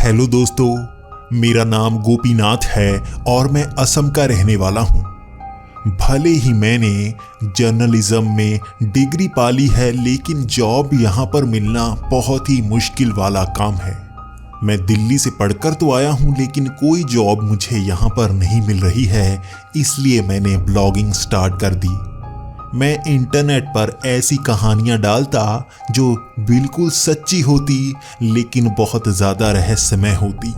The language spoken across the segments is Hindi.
हेलो दोस्तों, मेरा नाम गोपीनाथ है और मैं असम का रहने वाला हूँ। भले ही मैंने जर्नलिज्म में डिग्री पाली है, लेकिन जॉब यहाँ पर मिलना बहुत ही मुश्किल वाला काम है। मैं दिल्ली से पढ़कर तो आया हूँ, लेकिन कोई जॉब मुझे यहाँ पर नहीं मिल रही है, इसलिए मैंने ब्लॉगिंग स्टार्ट कर दी। मैं इंटरनेट पर ऐसी कहानियाँ डालता जो बिल्कुल सच्ची होती, लेकिन बहुत ज़्यादा रहस्यमय होती।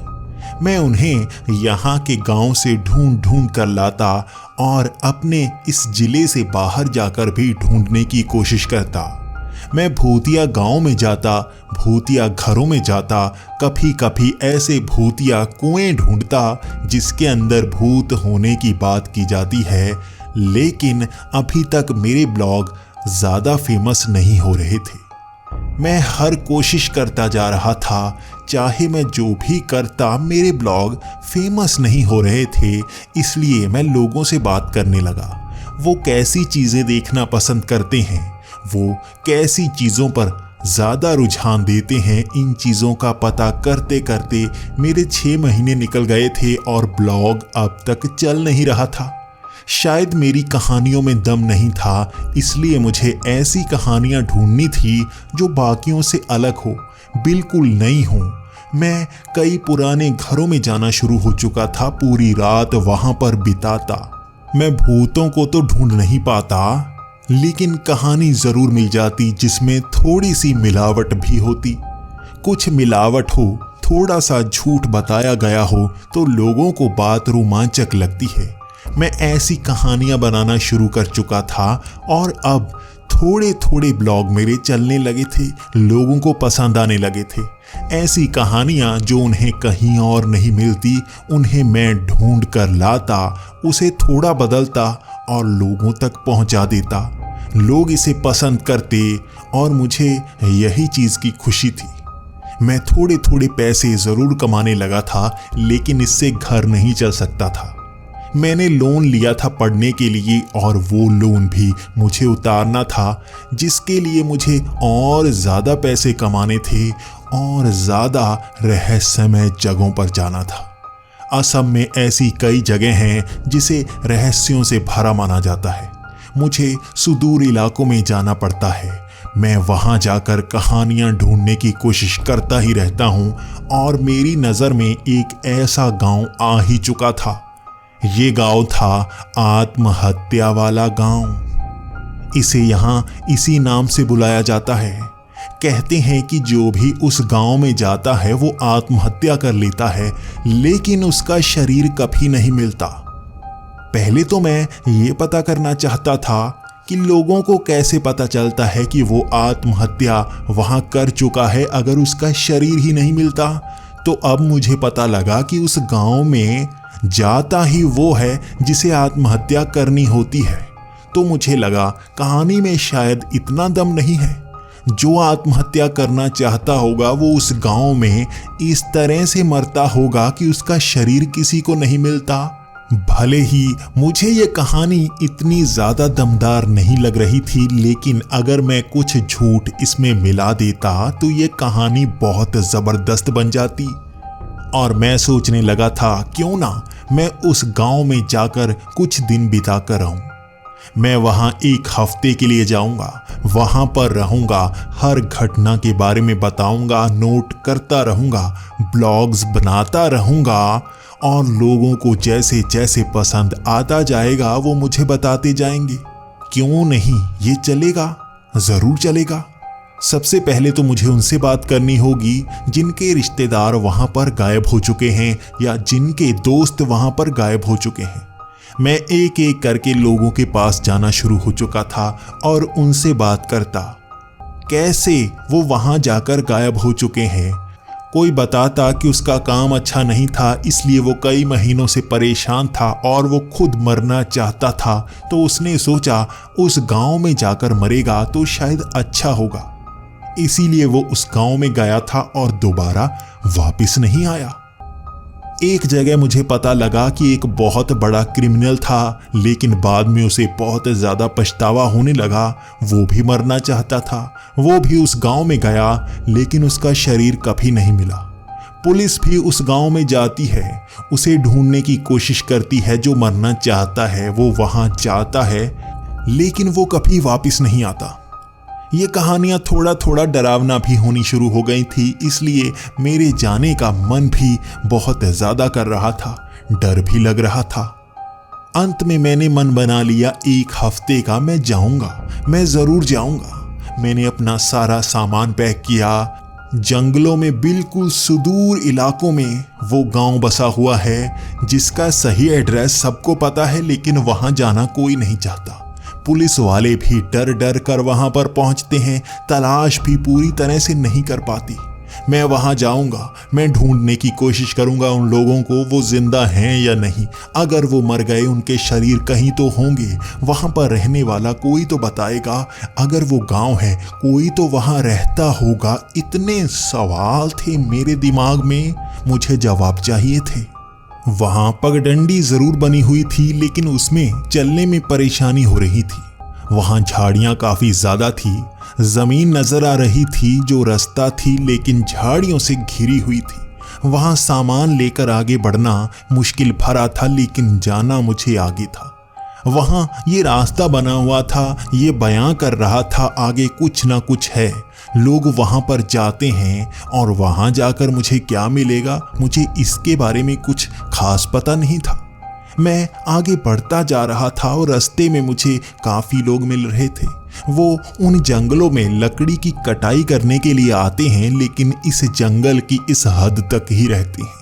मैं उन्हें यहाँ के गांव से ढूंढ ढूंढ कर लाता और अपने इस जिले से बाहर जाकर भी ढूंढने की कोशिश करता। मैं भूतिया गांव में जाता, भूतिया घरों में जाता, कभी कभी ऐसे भूतिया कुएं ढूंढता जिसके अंदर भूत होने की बात की जाती है, लेकिन अभी तक मेरे ब्लॉग ज़्यादा फेमस नहीं हो रहे थे। मैं हर कोशिश करता जा रहा था, चाहे मैं जो भी करता मेरे ब्लॉग फेमस नहीं हो रहे थे, इसलिए मैं लोगों से बात करने लगा। वो कैसी चीज़ें देखना पसंद करते हैं, वो कैसी चीज़ों पर ज़्यादा रुझान देते हैं, इन चीज़ों का पता करते करते मेरे 6 महीने निकल गए थे और ब्लॉग अब तक चल नहीं रहा था। शायद मेरी कहानियों में दम नहीं था, इसलिए मुझे ऐसी कहानियाँ ढूंढनी थी जो बाकियों से अलग हो, बिल्कुल नई हो। मैं कई पुराने घरों में जाना शुरू हो चुका था, पूरी रात वहाँ पर बिताता। मैं भूतों को तो ढूंढ नहीं पाता, लेकिन कहानी ज़रूर मिल जाती जिसमें थोड़ी सी मिलावट भी होती। कुछ मिलावट हो, थोड़ा सा झूठ बताया गया हो तो लोगों को बात रोमांचक लगती है। मैं ऐसी कहानियां बनाना शुरू कर चुका था और अब थोड़े थोड़े ब्लॉग मेरे चलने लगे थे, लोगों को पसंद आने लगे थे। ऐसी कहानियां जो उन्हें कहीं और नहीं मिलती, उन्हें मैं ढूंढ कर लाता, उसे थोड़ा बदलता और लोगों तक पहुंचा देता। लोग इसे पसंद करते और मुझे यही चीज़ की खुशी थी। मैं थोड़े थोड़े पैसे ज़रूर कमाने लगा था, लेकिन इससे घर नहीं चल सकता था। मैंने लोन लिया था पढ़ने के लिए और वो लोन भी मुझे उतारना था, जिसके लिए मुझे और ज़्यादा पैसे कमाने थे और ज़्यादा रहस्यमय जगहों पर जाना था। असम में ऐसी कई जगह हैं जिसे रहस्यों से भरा माना जाता है। मुझे सुदूर इलाकों में जाना पड़ता है। मैं वहाँ जाकर कहानियाँ ढूंढने की कोशिश करता ही रहता हूँ और मेरी नज़र में एक ऐसा गांव आ ही चुका था। ये गांव था आत्महत्या वाला गांव। इसे यहाँ इसी नाम से बुलाया जाता है। कहते हैं कि जो भी उस गांव में जाता है वो आत्महत्या कर लेता है, लेकिन उसका शरीर कभी नहीं मिलता। पहले तो मैं ये पता करना चाहता था कि लोगों को कैसे पता चलता है कि वो आत्महत्या वहाँ कर चुका है अगर उसका शरीर ही नहीं मिलता। तो अब मुझे पता लगा कि उस गांव में जाता ही वो है जिसे आत्महत्या करनी होती है। तो मुझे लगा कहानी में शायद इतना दम नहीं है। जो आत्महत्या करना चाहता होगा वो उस गांव में इस तरह से मरता होगा कि उसका शरीर किसी को नहीं मिलता। भले ही मुझे ये कहानी इतनी ज़्यादा दमदार नहीं लग रही थी, लेकिन अगर मैं कुछ झूठ इसमें मिला देता तो ये कहानी बहुत ज़बरदस्त बन जाती। और मैं सोचने लगा था क्यों ना मैं उस गांव में जाकर कुछ दिन बिता कर रहूं। मैं वहां 1 हफ्ते के लिए जाऊंगा, वहां पर रहूंगा, हर घटना के बारे में बताऊंगा, नोट करता रहूंगा, ब्लॉग्स बनाता रहूंगा और लोगों को जैसे जैसे पसंद आता जाएगा वो मुझे बताते जाएंगे। क्यों नहीं, ये चलेगा, ज़रूर चलेगा। सबसे पहले तो मुझे उनसे बात करनी होगी जिनके रिश्तेदार वहाँ पर गायब हो चुके हैं या जिनके दोस्त वहाँ पर गायब हो चुके हैं। मैं एक एक करके लोगों के पास जाना शुरू हो चुका था और उनसे बात करता, कैसे वो वहाँ जाकर गायब हो चुके हैं। कोई बताता कि उसका काम अच्छा नहीं था, इसलिए वो कई महीनों से परेशान था और वो खुद मरना चाहता था, तो उसने सोचा उस गांव में जाकर मरेगा तो शायद अच्छा होगा। इसीलिए वो उस गांव में गया था और दोबारा वापस नहीं आया। एक जगह मुझे पता लगा कि एक बहुत बड़ा क्रिमिनल था, लेकिन बाद में उसे बहुत ज़्यादा पछतावा होने लगा। वो भी मरना चाहता था, वो भी उस गांव में गया, लेकिन उसका शरीर कभी नहीं मिला। पुलिस भी उस गांव में जाती है, उसे ढूंढने की कोशिश करती है। जो मरना चाहता है वो वहां जाता है, लेकिन वो कभी वापस नहीं आता। ये कहानियां थोड़ा थोड़ा डरावना भी होनी शुरू हो गई थी, इसलिए मेरे जाने का मन भी बहुत ज्यादा कर रहा था, डर भी लग रहा था। अंत में मैंने मन बना लिया, 1 हफ्ते का मैं जाऊंगा, मैं जरूर जाऊंगा। मैंने अपना सारा सामान पैक किया। जंगलों में बिल्कुल सुदूर इलाकों में वो गांव बसा हुआ है जिसका सही एड्रेस सबको पता है, लेकिन वहां जाना कोई नहीं चाहता। पुलिस वाले भी डर डर कर वहां पर पहुंचते हैं, तलाश भी पूरी तरह से नहीं कर पाती। मैं वहां जाऊंगा, मैं ढूंढने की कोशिश करूंगा उन लोगों को, वो जिंदा हैं या नहीं। अगर वो मर गए, उनके शरीर कहीं तो होंगे, वहां पर रहने वाला कोई तो बताएगा। अगर वो गांव है, कोई तो वहां रहता होगा। इतने सवाल थे मेरे दिमाग में, मुझे जवाब चाहिए थे। वहां पगडंडी जरूर बनी हुई थी, लेकिन उसमें चलने में परेशानी हो रही थी। वहां झाड़ियां काफी ज्यादा थी, जमीन नजर आ रही थी जो रास्ता थी, लेकिन झाड़ियों से घिरी हुई थी। वहां सामान लेकर आगे बढ़ना मुश्किल भरा था, लेकिन जाना मुझे आगे था। वहां ये रास्ता बना हुआ था, ये बयां कर रहा था आगे कुछ ना कुछ है। लोग वहां पर जाते हैं और वहां जाकर मुझे क्या मिलेगा, मुझे इसके बारे में कुछ खास पता नहीं था। मैं आगे बढ़ता जा रहा था और रास्ते में मुझे काफी लोग मिल रहे थे। वो उन जंगलों में लकड़ी की कटाई करने के लिए आते हैं, लेकिन इस जंगल की इस हद तक ही रहते हैं।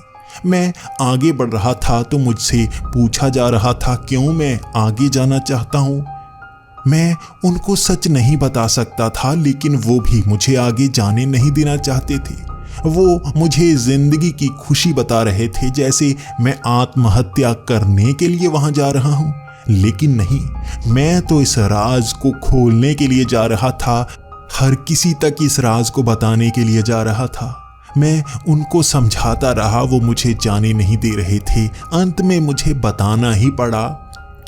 मैं आगे बढ़ रहा था तो मुझसे पूछा जा रहा था क्यों मैं आगे जाना चाहता हूँ। मैं उनको सच नहीं बता सकता था, लेकिन वो भी मुझे आगे जाने नहीं देना चाहते थे। वो मुझे जिंदगी की खुशी बता रहे थे, जैसे मैं आत्महत्या करने के लिए वहां जा रहा हूं। लेकिन नहीं, मैं तो इस राज को खोलने के लिए जा रहा था, हर किसी तक इस राज को बताने के लिए जा रहा था। मैं उनको समझाता रहा, वो मुझे जाने नहीं दे रहे थे। अंत में मुझे बताना ही पड़ा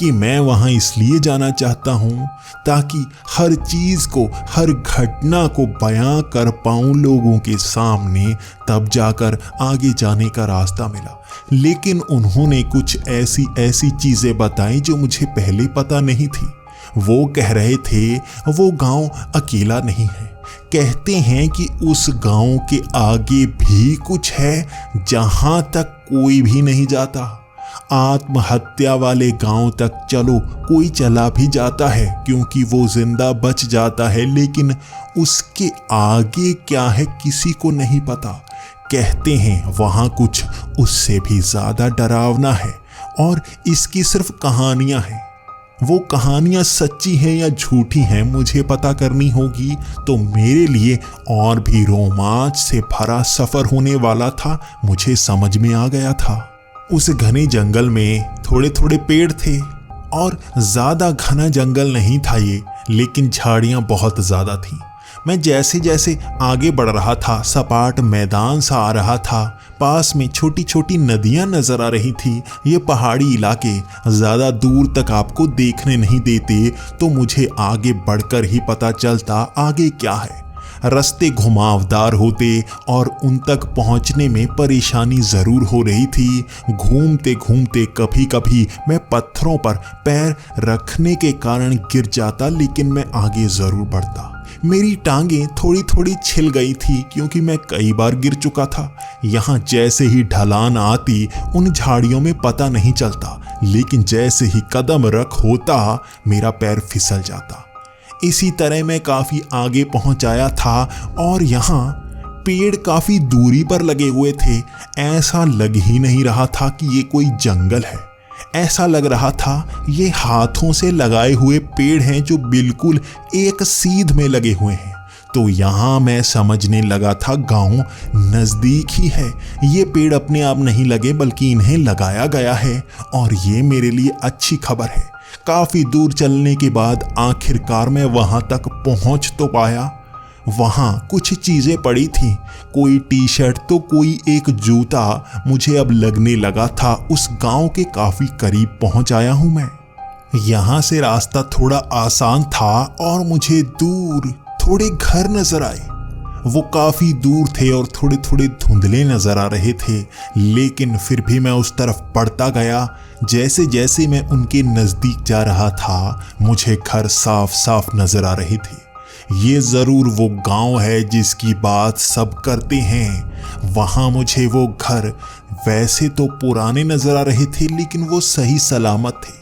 कि मैं वहां इसलिए जाना चाहता हूं ताकि हर चीज को, हर घटना को बयां कर पाऊं लोगों के सामने, तब जाकर आगे जाने का रास्ता मिला। लेकिन उन्होंने कुछ ऐसी चीजें बताई जो मुझे पहले पता नहीं थी। वो कह रहे थे वो गांव अकेला नहीं है, कहते हैं कि उस गांव के आगे भी कुछ है जहां तक कोई भी नहीं जाता। आत्महत्या वाले गांव तक चलो कोई चला भी जाता है क्योंकि वो जिंदा बच जाता है, लेकिन उसके आगे क्या है किसी को नहीं पता। कहते हैं वहां कुछ उससे भी ज्यादा डरावना है और इसकी सिर्फ कहानियां हैं। वो कहानियां सच्ची हैं या झूठी हैं मुझे पता करनी होगी। तो मेरे लिए और भी रोमांच से भरा सफर होने वाला था, मुझे समझ में आ गया था। उस घने जंगल में थोड़े थोड़े पेड़ थे और ज्यादा घना जंगल नहीं था ये, लेकिन झाड़ियां बहुत ज्यादा थीं। मैं जैसे जैसे आगे बढ़ रहा था, सपाट मैदान सा आ रहा था। पास में छोटी छोटी नदियां नजर आ रही थी। ये पहाड़ी इलाके ज्यादा दूर तक आपको देखने नहीं देते, तो मुझे आगे बढ़कर ही पता चलता आगे क्या है। रास्ते घुमावदार होते और उन तक पहुंचने में परेशानी जरूर हो रही थी। घूमते घूमते कभी कभी मैं पत्थरों पर पैर रखने के कारण गिर जाता, लेकिन मैं आगे जरूर बढ़ता। मेरी टांगें थोड़ी थोड़ी छिल गई थी क्योंकि मैं कई बार गिर चुका था। यहाँ जैसे ही ढलान आती उन झाड़ियों में पता नहीं चलता, लेकिन जैसे ही कदम रख होता मेरा पैर फिसल जाता। इसी तरह मैं काफी आगे पहुंच आया था और यहाँ पेड़ काफी दूरी पर लगे हुए थे। ऐसा लग ही नहीं रहा था कि ये कोई जंगल है, ऐसा लग रहा था ये हाथों से लगाए हुए पेड़ हैं जो बिल्कुल एक सीध में लगे हुए हैं। तो यहाँ मैं समझने लगा था गांव नजदीक ही है। ये पेड़ अपने आप नहीं लगे बल्कि इन्हें लगाया गया है, और ये मेरे लिए अच्छी खबर है। काफी दूर चलने के बाद आखिरकार मैं वहां तक पहुंच तो पाया। वहां कुछ चीजें पड़ी थी, कोई टी शर्ट तो कोई एक जूता। मुझे अब लगने लगा था उस गांव के काफी करीब पहुंच आया हूं मैं। यहां से रास्ता थोड़ा आसान था और मुझे दूर थोड़े घर नजर आए। वो काफी दूर थे और थोड़े थोड़े धुंधले नजर आ रहे थे, लेकिन फिर भी मैं उस तरफ बढ़ता गया। जैसे जैसे मैं उनके नजदीक जा रहा था, मुझे घर साफ साफ नजर आ रहे थे। ये जरूर वो गांव है जिसकी बात सब करते हैं। वहां मुझे वो घर वैसे तो पुराने नजर आ रहे थे, लेकिन वो सही सलामत थे।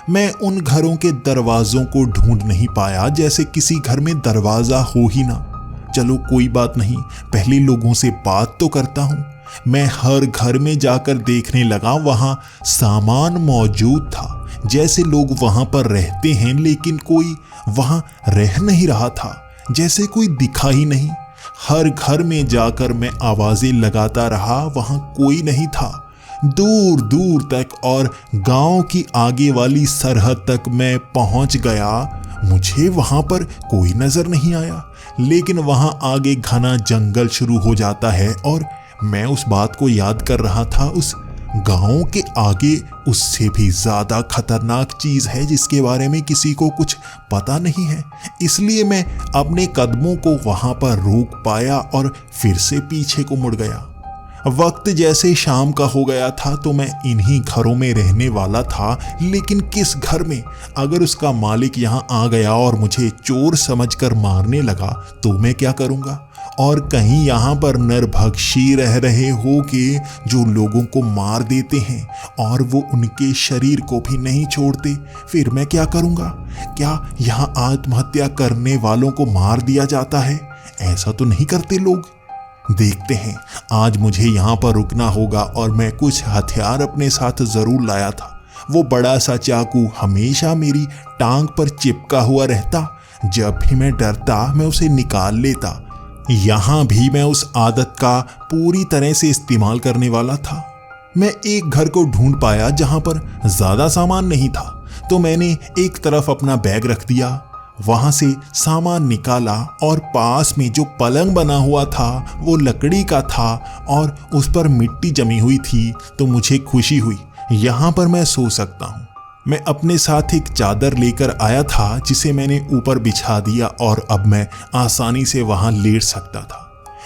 मैं उन घरों के दरवाजों को ढूंढ नहीं पाया, जैसे किसी घर में दरवाजा हो ही ना। चलो कोई बात नहीं, पहले लोगों से बात तो करता हूं। मैं हर घर में जाकर देखने लगा। वहां सामान मौजूद था, जैसे लोग वहां पर रहते हैं, लेकिन कोई वहां रह नहीं रहा था, जैसे कोई दिखा ही नहीं। हर घर में जाकर मैं आवाजें लगाता रहा, वहां कोई नहीं था। दूर दूर तक और गांव की आगे वाली सरहद तक मैं पहुंच गया। मुझे वहां पर कोई नजर नहीं आया, लेकिन वहां आगे घना जंगल शुरू हो जाता है और मैं उस बात को याद कर रहा था। उस गांव के आगे उससे भी ज्यादा खतरनाक चीज है जिसके बारे में किसी को कुछ पता नहीं है। इसलिए मैं अपने कदमों को वहां पर रोक पाया और फिर से पीछे को मुड़ गया। वक्त जैसे शाम का हो गया था, तो मैं इन्हीं घरों में रहने वाला था, लेकिन किस घर में? अगर उसका मालिक यहाँ आ गया और मुझे चोर समझकर मारने लगा तो मैं क्या करूँगा? और कहीं यहाँ पर नरभक्षी रह रहे हो कि जो लोगों को मार देते हैं और वो उनके शरीर को भी नहीं छोड़ते, फिर मैं क्या करूँगा? क्या यहाँ आत्महत्या करने वालों को मार दिया जाता है? ऐसा तो नहीं करते लोग। देखते हैं, आज मुझे यहाँ पर रुकना होगा और मैं कुछ हथियार अपने साथ जरूर लाया था। वो बड़ा सा चाकू हमेशा मेरी टांग पर चिपका हुआ रहता। जब भी मैं डरता मैं उसे निकाल लेता। यहाँ भी मैं उस आदत का पूरी तरह से इस्तेमाल करने वाला था। मैं एक घर को ढूंढ पाया जहाँ पर ज्यादा सामान नहीं था, तो मैंने एक तरफ अपना बैग रख दिया, वहां से सामान निकाला और पास में जो पलंग बना हुआ था वो लकड़ी का था और उस पर मिट्टी जमी हुई थी। तो मुझे खुशी हुई, यहाँ पर मैं सो सकता हूँ। मैं अपने साथ एक चादर लेकर आया था जिसे मैंने ऊपर बिछा दिया और अब मैं आसानी से वहां लेट सकता था।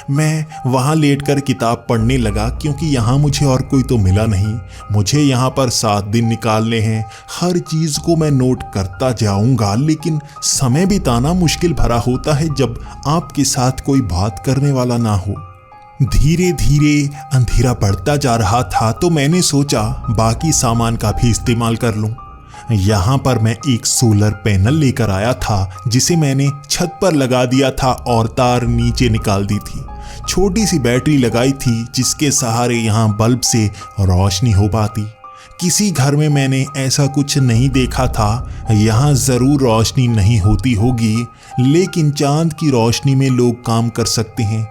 मैं वहां लेटकर किताब पढ़ने लगा, क्योंकि यहाँ मुझे और कोई तो मिला नहीं। मुझे यहाँ पर 7 दिन निकालने हैं। हर चीज को मैं नोट करता जाऊंगा, लेकिन समय बिताना मुश्किल भरा होता है जब आपके साथ कोई बात करने वाला ना हो। धीरे धीरे अंधेरा बढ़ता जा रहा था, तो मैंने सोचा बाकी सामान का भी इस्तेमाल कर लूं। यहाँ पर मैं एक सोलर पैनल लेकर आया था जिसे मैंने छत पर लगा दिया था और तार नीचे निकाल दी थी। छोटी सी बैटरी लगाई थी जिसके सहारे यहाँ बल्ब से रोशनी हो पाती। किसी घर में मैंने ऐसा कुछ नहीं देखा था। यहाँ जरूर रोशनी नहीं होती होगी, लेकिन चांद की रोशनी में लोग काम कर सकते हैं।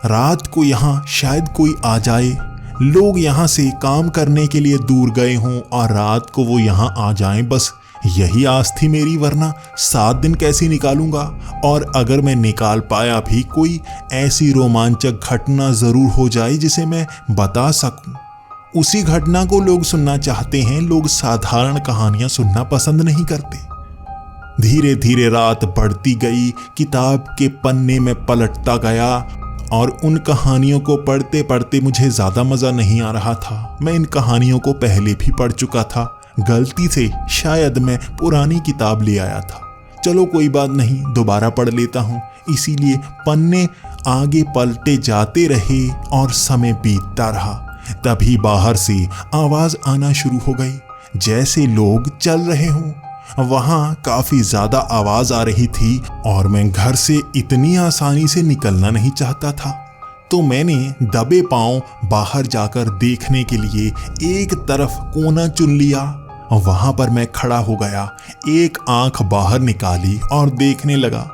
रात को यहाँ शायद कोई आ जाए, लोग यहाँ से काम करने के लिए दूर गए हों और रात को वो यहाँ आ जाएं, बस यही आस थी मेरी, वरना 7 दिन कैसे निकालूंगा। और अगर मैं निकाल पाया भी, कोई ऐसी रोमांचक घटना जरूर हो जाए जिसे मैं बता सकूं। उसी घटना को लोग सुनना चाहते हैं, लोग साधारण कहानियां सुनना पसंद नहीं करते। धीरे धीरे रात बढ़ती गई, किताब के पन्ने में पलटता गया और उन कहानियों को पढ़ते पढ़ते मुझे ज्यादा मजा नहीं आ रहा था। मैं इन कहानियों को पहले भी पढ़ चुका था। गलती से शायद मैं पुरानी किताब ले आया था। चलो कोई बात नहीं, दोबारा पढ़ लेता हूँ। इसीलिए पन्ने आगे पलटे जाते रहे और समय बीतता रहा। तभी बाहर से आवाज आना शुरू हो गई, जैसे लोग चल रहे हों। वहां काफी ज्यादा आवाज आ रही थी और मैं घर से इतनी आसानी से निकलना नहीं चाहता था। तो मैंने दबे पांव बाहर जाकर देखने के लिए एक तरफ कोना चुन लिया। वहां पर मैं खड़ा हो गया, एक आंख बाहर निकाली और देखने लगा।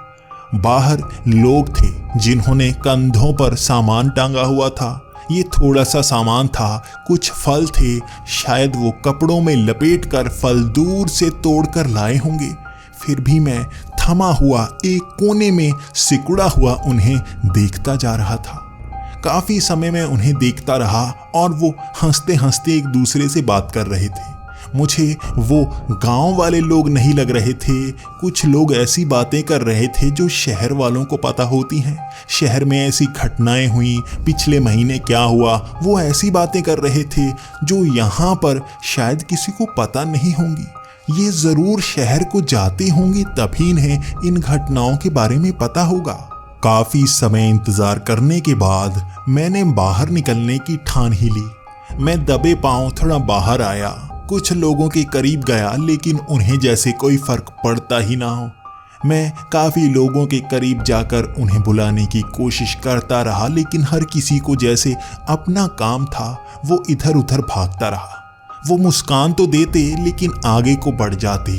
बाहर लोग थे जिन्होंने कंधों पर सामान टांगा हुआ था। ये थोड़ा सा सामान था, कुछ फल थे, शायद वो कपड़ों में लपेटकर फल दूर से तोड़कर लाए होंगे। फिर भी मैं थमा हुआ एक कोने में सिकुड़ा हुआ उन्हें देखता जा रहा था। काफी समय में उन्हें देखता रहा और वो हंसते हंसते एक दूसरे से बात कर रहे थे। मुझे वो गांव वाले लोग नहीं लग रहे थे। कुछ लोग ऐसी बातें कर रहे थे जो शहर वालों को पता होती हैं। शहर में ऐसी घटनाएं हुई, पिछले महीने क्या हुआ, वो ऐसी बातें कर रहे थे जो यहाँ पर शायद किसी को पता नहीं होंगी। ये ज़रूर शहर को जाते होंगे, तभी इन्हें इन घटनाओं के बारे में पता होगा। काफ़ी समय इंतज़ार करने के बाद मैंने बाहर निकलने की ठान ही ली। मैं दबे पांव थोड़ा बाहर आया, कुछ लोगों के करीब गया, लेकिन उन्हें जैसे कोई फर्क पड़ता ही ना हो। मैं काफ़ी लोगों के करीब जाकर उन्हें बुलाने की कोशिश करता रहा, लेकिन हर किसी को जैसे अपना काम था, वो इधर उधर भागता रहा। वो मुस्कान तो देते लेकिन आगे को बढ़ जाते।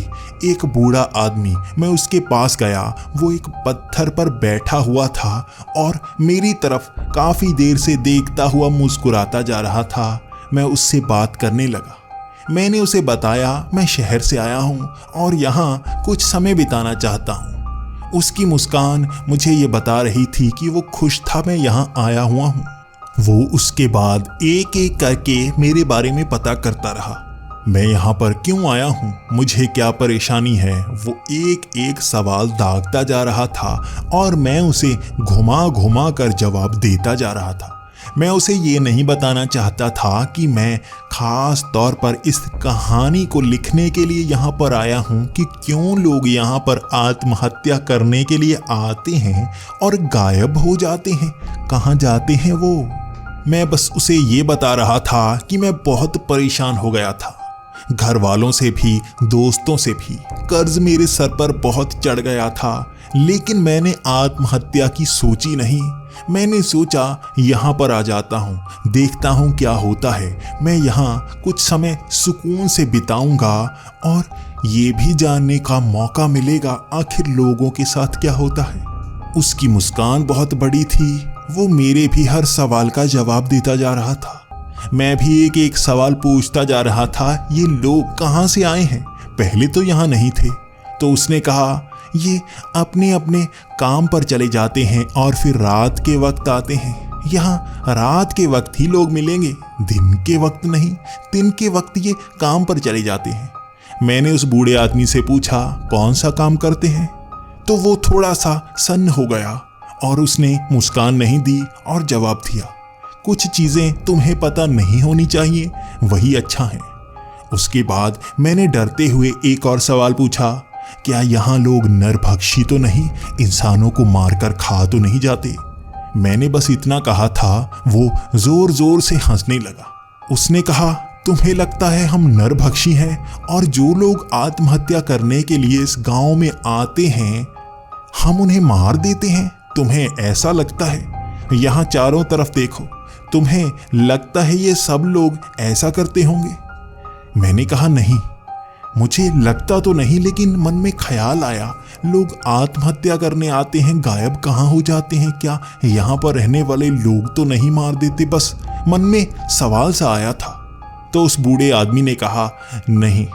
एक बूढ़ा आदमी, मैं उसके पास गया। वो एक पत्थर पर बैठा हुआ था और मेरी तरफ काफ़ी देर से देखता हुआ मुस्कुराता जा रहा था। मैं उससे बात करने लगा। मैंने उसे बताया मैं शहर से आया हूँ और यहाँ कुछ समय बिताना चाहता हूँ। उसकी मुस्कान मुझे ये बता रही थी कि वो खुश था मैं यहाँ आया हुआ हूँ। वो उसके बाद एक एक करके मेरे बारे में पता करता रहा। मैं यहाँ पर क्यों आया हूँ, मुझे क्या परेशानी है, वो एक एक सवाल दागता जा रहा था और मैं उसे घुमा घुमा कर जवाब देता जा रहा था। मैं उसे ये नहीं बताना चाहता था कि मैं खास तौर पर इस कहानी को लिखने के लिए यहाँ पर आया हूँ कि क्यों लोग यहाँ पर आत्महत्या करने के लिए आते हैं और गायब हो जाते हैं, कहाँ जाते हैं वो। मैं बस उसे ये बता रहा था कि मैं बहुत परेशान हो गया था, घर वालों से भी, दोस्तों से भी। कर्ज मेरे सर पर बहुत चढ़ गया था, लेकिन मैंने आत्महत्या की सोची नहीं। मैंने सोचा यहाँ पर आ जाता हूँ, देखता हूँ क्या होता है। मैं यहाँ कुछ समय सुकून से बिताऊंगा और ये भी जानने का मौका मिलेगा आखिर लोगों के साथ क्या होता है। उसकी मुस्कान बहुत बड़ी थी। वो मेरे भी हर सवाल का जवाब देता जा रहा था। मैं भी एक एक सवाल पूछता जा रहा था। ये लोग कहाँ से आए हैं, पहले तो यहाँ नहीं थे। तो उसने कहा ये अपने अपने काम पर चले जाते हैं और फिर रात के वक्त आते हैं। यहाँ रात के वक्त ही लोग मिलेंगे, दिन के वक्त नहीं। दिन के वक्त ये काम पर चले जाते हैं। मैंने उस बूढ़े आदमी से पूछा कौन सा काम करते हैं, तो वो थोड़ा सा सन्न हो गया और उसने मुस्कान नहीं दी और जवाब दिया कुछ चीज़ें तुम्हें पता नहीं होनी चाहिए, वही अच्छा है। उसके बाद मैंने डरते हुए एक और सवाल पूछा, क्या यहाँ लोग नरभक्षी तो नहीं, इंसानों को मारकर खा तो नहीं जाते? मैंने बस इतना कहा था, वो जोर जोर से हंसने लगा। उसने कहा तुम्हें लगता है हम नरभक्षी हैं और जो लोग आत्महत्या करने के लिए इस गांव में आते हैं हम उन्हें मार देते हैं, तुम्हें ऐसा लगता है? यहाँ चारों तरफ देखो, तुम्हें लगता है ये सब लोग ऐसा करते होंगे? मैंने कहा नहीं, मुझे लगता तो नहीं, लेकिन मन में ख्याल आया लोग आत्महत्या करने आते हैं, गायब कहाँ हो जाते हैं, क्या यहाँ पर रहने वाले लोग तो नहीं मार देते? बस मन में सवाल सा आया था। तो उस बूढ़े आदमी ने कहा नहीं,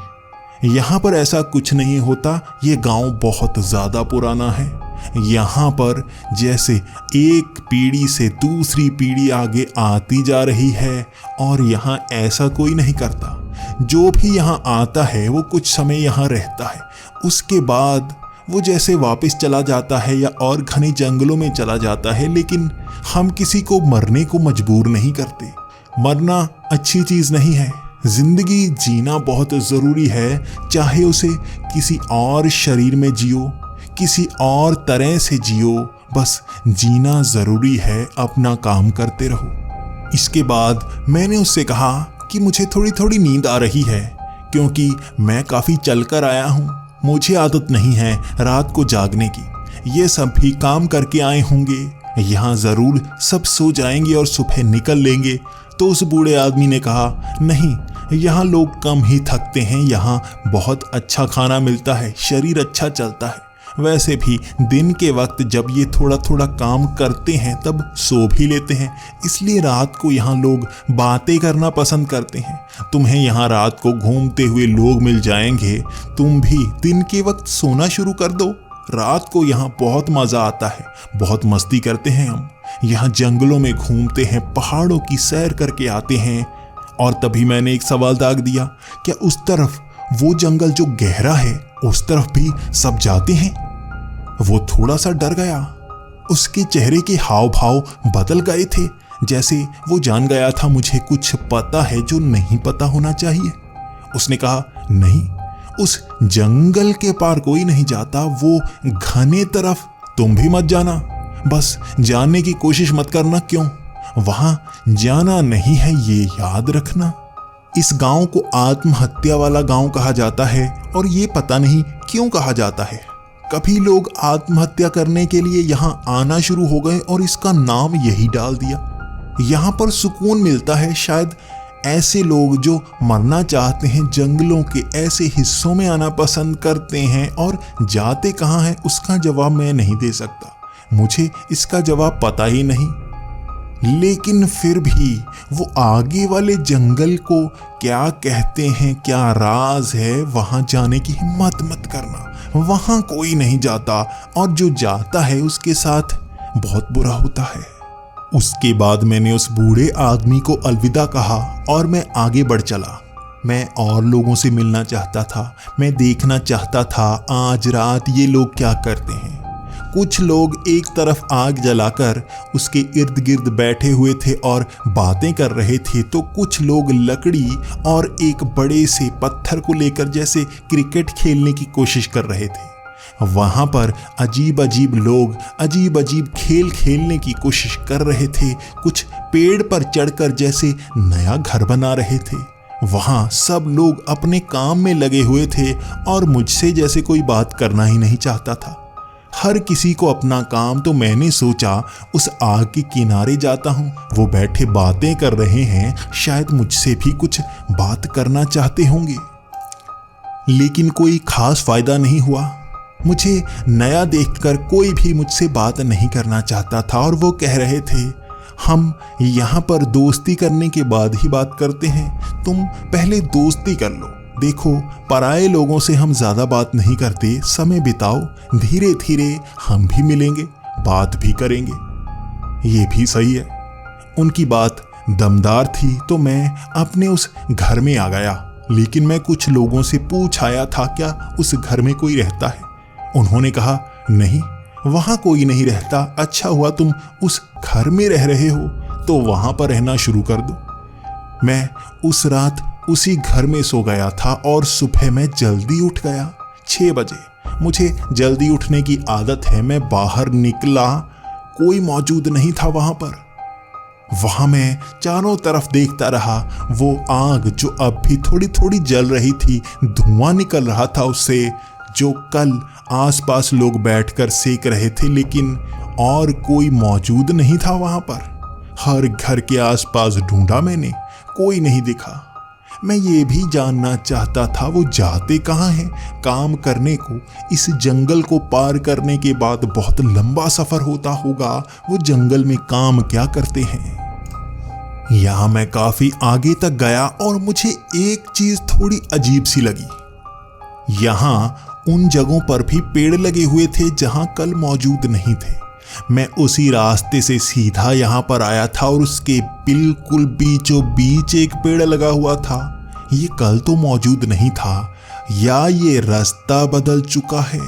यहाँ पर ऐसा कुछ नहीं होता, ये गांव बहुत ज़्यादा पुराना है। यहाँ पर जैसे एक पीढ़ी से दूसरी पीढ़ी आगे आती जा रही है और यहाँ ऐसा कोई नहीं करता। जो भी यहाँ आता है वो कुछ समय यहाँ रहता है, उसके बाद वो जैसे वापस चला जाता है या और घने जंगलों में चला जाता है। लेकिन हम किसी को मरने को मजबूर नहीं करते। मरना अच्छी चीज़ नहीं है। जिंदगी जीना बहुत ज़रूरी है, चाहे उसे किसी और शरीर में जियो, किसी और तरह से जियो, बस जीना ज़रूरी है, अपना काम करते रहो। इसके बाद मैंने उससे कहा कि मुझे थोड़ी थोड़ी नींद आ रही है, क्योंकि मैं काफ़ी चलकर आया हूँ, मुझे आदत नहीं है रात को जागने की। ये सब भी काम करके आए होंगे, यहाँ ज़रूर सब सो जाएंगे और सुबह निकल लेंगे। तो उस बूढ़े आदमी ने कहा नहीं, यहाँ लोग कम ही थकते हैं, यहाँ बहुत अच्छा खाना मिलता है, शरीर अच्छा चलता है। वैसे भी दिन के वक्त जब ये थोड़ा थोड़ा काम करते हैं तब सो भी लेते हैं, इसलिए रात को यहाँ लोग बातें करना पसंद करते हैं। तुम्हें यहाँ रात को घूमते हुए लोग मिल जाएंगे, तुम भी दिन के वक्त सोना शुरू कर दो। रात को यहाँ बहुत मज़ा आता है, बहुत मस्ती करते हैं हम। यहाँ जंगलों में घूमते हैं, पहाड़ों की सैर करके आते हैं और तभी मैंने एक सवाल दाग दिया, क्या उस तरफ वो जंगल जो गहरा है उस तरफ भी सब जाते हैं? वो थोड़ा सा डर गया। उसके चेहरे के हाव भाव बदल गए थे, जैसे वो जान गया था मुझे कुछ पता है जो नहीं पता होना चाहिए। उसने कहा, नहीं, उस जंगल के पार कोई नहीं जाता, वो घने तरफ तुम भी मत जाना। बस जानने की कोशिश मत करना, क्यों? वहां जाना नहीं है, ये याद रखना। इस गांव को आत्महत्या वाला गांव कहा जाता है, और ये पता नहीं क्यों कहा जाता है। कभी लोग आत्महत्या करने के लिए यहाँ आना शुरू हो गए और इसका नाम यही डाल दिया। यहाँ पर सुकून मिलता है। शायद ऐसे लोग जो मरना चाहते हैं जंगलों के ऐसे हिस्सों में आना पसंद करते हैं, और जाते कहाँ हैं उसका जवाब मैं नहीं दे सकता। मुझे इसका जवाब पता ही नहीं। लेकिन फिर भी वो आगे वाले जंगल को क्या कहते हैं, क्या राज है, वहां जाने की हिम्मत मत करना। वहां कोई नहीं जाता, और जो जाता है उसके साथ बहुत बुरा होता है। उसके बाद मैंने उस बूढ़े आदमी को अलविदा कहा और मैं आगे बढ़ चला। मैं और लोगों से मिलना चाहता था। मैं देखना चाहता था आज रात ये लोग क्या करते हैं। कुछ लोग एक तरफ आग जलाकर उसके इर्द गिर्द बैठे हुए थे और बातें कर रहे थे, तो कुछ लोग लकड़ी और एक बड़े से पत्थर को लेकर जैसे क्रिकेट खेलने की कोशिश कर रहे थे। वहां पर अजीब अजीब लोग अजीब अजीब खेल खेलने की कोशिश कर रहे थे। कुछ पेड़ पर चढ़कर जैसे नया घर बना रहे थे। वहां सब लोग अपने काम में लगे हुए थे और मुझसे जैसे कोई बात करना ही नहीं चाहता था। हर किसी को अपना काम। तो मैंने सोचा उस आग के किनारे जाता हूं। वो बैठे बातें कर रहे हैं, शायद मुझसे भी कुछ बात करना चाहते होंगे। लेकिन कोई खास फायदा नहीं हुआ। मुझे नया देखकर कोई भी मुझसे बात नहीं करना चाहता था, और वो कह रहे थे, हम यहाँ पर दोस्ती करने के बाद ही बात करते हैं, तुम पहले दोस्ती कर लो। देखो, पराये लोगों से हम ज्यादा बात नहीं करते, समय बिताओ, धीरे धीरे हम भी मिलेंगे, बात भी करेंगे। ये भी सही है। उनकी बात दमदार थी, तो मैं अपने उस घर में आ गया। लेकिन मैं कुछ लोगों से पूछ आया था क्या उस घर में कोई रहता है। उन्होंने कहा, नहीं, वहां कोई नहीं रहता। अच्छा हुआ तुम उस घर में रह रहे हो, तो वहां पर रहना शुरू कर दो। मैं उस रात उसी घर में सो गया था और सुबह मैं जल्दी उठ गया। 6 बजे। मुझे जल्दी उठने की आदत है। मैं बाहर निकला, कोई मौजूद नहीं था वहां पर। वहां मैं चारों तरफ देखता रहा। वो आग जो अब भी थोड़ी थोड़ी जल रही थी, धुआं निकल रहा था उससे, जो कल आसपास लोग बैठकर सेक रहे थे, लेकिन और कोई मौजूद नहीं था वहां पर। हर घर के आसपास ढूंढा मैंने, कोई नहीं दिखा। मैं ये भी जानना चाहता था वो जाते कहाँ हैं काम करने को। इस जंगल को पार करने के बाद बहुत लंबा सफर होता होगा। वो जंगल में काम क्या करते हैं। यहां मैं काफी आगे तक गया और मुझे एक चीज थोड़ी अजीब सी लगी। यहां उन जगहों पर भी पेड़ लगे हुए थे जहां कल मौजूद नहीं थे। मैं उसी रास्ते से सीधा यहाँ पर आया था और उसके बिल्कुल बीचों बीच एक पेड़ लगा हुआ था। ये कल तो मौजूद नहीं था, या ये रास्ता बदल चुका है।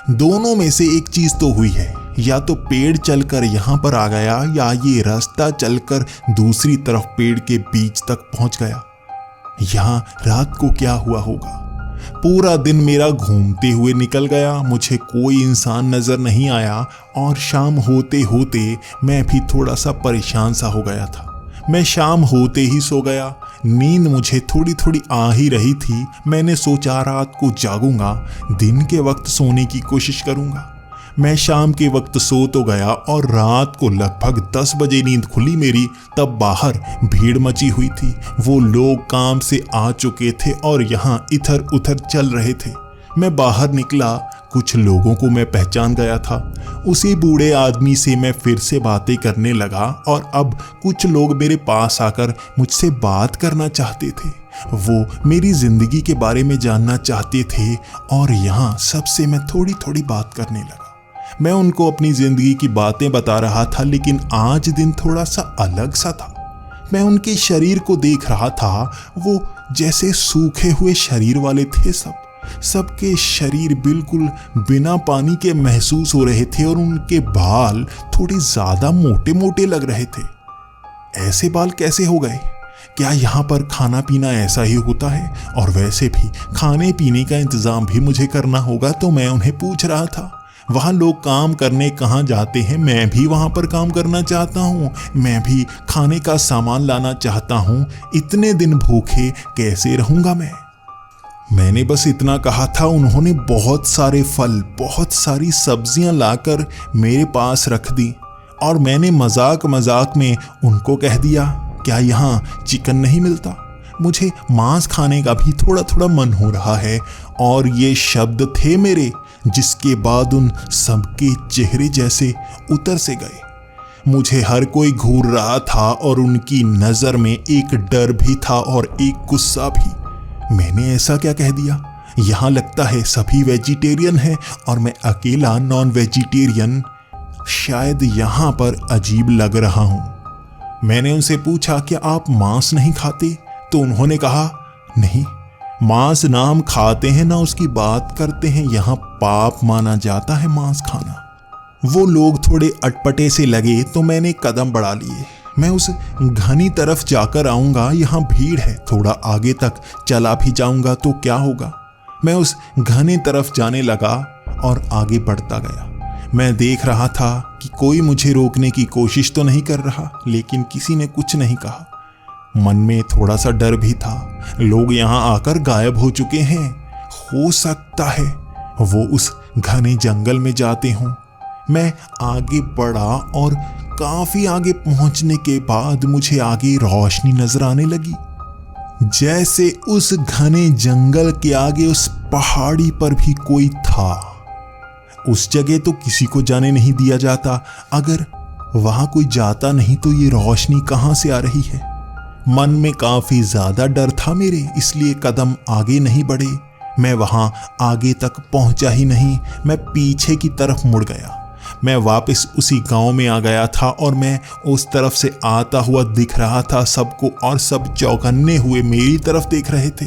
दोनों में से एक चीज तो हुई है, या तो पेड़ चलकर यहाँ पर आ गया, या ये रास्ता चलकर दूसरी तरफ पेड़ के बीच तक पहुंच गया। यहाँ रात को क्या हुआ होगा। पूरा दिन मेरा घूमते हुए निकल गया। मुझे कोई इंसान नजर नहीं आया और शाम होते होते मैं भी थोड़ा सा परेशान सा हो गया था। मैं शाम होते ही सो गया। नींद मुझे थोड़ी थोड़ी आ ही रही थी। मैंने सोचा रात को जागूंगा, दिन के वक्त सोने की कोशिश करूंगा। मैं शाम के वक्त सो तो गया और रात को लगभग 10 बजे नींद खुली मेरी। तब बाहर भीड़ मची हुई थी। वो लोग काम से आ चुके थे और यहाँ इधर उधर चल रहे थे। मैं बाहर निकला, कुछ लोगों को मैं पहचान गया था। उसी बूढ़े आदमी से मैं फिर से बातें करने लगा और अब कुछ लोग मेरे पास आकर मुझसे बात करना चाहते थे। वो मेरी जिंदगी के बारे में जानना चाहते थे और यहाँ सबसे मैं थोड़ी थोड़ी बात करने लगा। मैं उनको अपनी जिंदगी की बातें बता रहा था, लेकिन आज दिन थोड़ा सा अलग सा था। मैं उनके शरीर को देख रहा था, वो जैसे सूखे हुए शरीर वाले थे। सबके शरीर बिल्कुल बिना पानी के महसूस हो रहे थे और उनके बाल थोड़े ज्यादा मोटे मोटे लग रहे थे। ऐसे बाल कैसे हो गए? क्या यहाँ पर खाना पीना ऐसा ही होता है? और वैसे भी खाने पीने का इंतजाम भी मुझे करना होगा। तो मैं उन्हें पूछ रहा था, वहाँ लोग काम करने कहाँ जाते हैं? मैं भी वहाँ पर काम करना चाहता हूँ, मैं भी खाने का सामान लाना चाहता हूँ। इतने दिन भूखे कैसे रहूँगा मैंने बस इतना कहा था। उन्होंने बहुत सारे फल, बहुत सारी सब्जियां लाकर मेरे पास रख दी और मैंने मजाक मजाक में उनको कह दिया, क्या यहाँ चिकन नहीं मिलता? मुझे मांस खाने का भी थोड़ा थोड़ा मन हो रहा है। और ये शब्द थे मेरे, जिसके बाद उन सबके चेहरे जैसे उतर से गए। मुझे हर कोई घूर रहा था और उनकी नजर में एक डर भी था और एक गुस्सा भी। मैंने ऐसा क्या कह दिया? यहाँ लगता है सभी वेजिटेरियन हैं और मैं अकेला नॉन वेजिटेरियन। शायद यहाँ पर अजीब लग रहा हूँ। मैंने उनसे पूछा, क्या आप मांस नहीं खाते? तो उन्होंने कहा, नहीं, मांस ना हम खाते हैं ना उसकी बात करते हैं। यहाँ पाप माना जाता है मांस खाना। वो लोग थोड़े अटपटे से लगे तो मैंने कदम बढ़ा लिए। मैं उस घनी तरफ जाकर आऊंगा, यहाँ भीड़ है। थोड़ा आगे तक चला भी जाऊंगा तो क्या होगा? मैं उस घने तरफ जाने लगा और आगे बढ़ता गया। मैं देख रहा था कि कोई मुझे रोकने की कोशिश तो नहीं कर रहा, लेकिन किसी ने कुछ नहीं कहा। मन में थोड़ा सा डर भी था। लोग यहाँ आकर गायब हो चुके हैं। हो सकता है वो उस घने जंगल में जाते हों। मैं आगे बढ़ा और काफी आगे पहुंचने के बाद मुझे आगे रोशनी नजर आने लगी, जैसे उस घने जंगल के आगे उस पहाड़ी पर भी कोई था। उस जगह तो किसी को जाने नहीं दिया जाता। अगर वहां कोई जाता नहीं तो ये रोशनी कहां से आ रही है? मन में काफी ज्यादा डर था मेरे, इसलिए कदम आगे नहीं बढ़े। मैं वहां आगे तक पहुंचा ही नहीं। मैं पीछे की तरफ मुड़ गया। मैं वापस उसी गांव में आ गया था और मैं उस तरफ से आता हुआ दिख रहा था सबको, और सब चौकन्ने हुए मेरी तरफ देख रहे थे।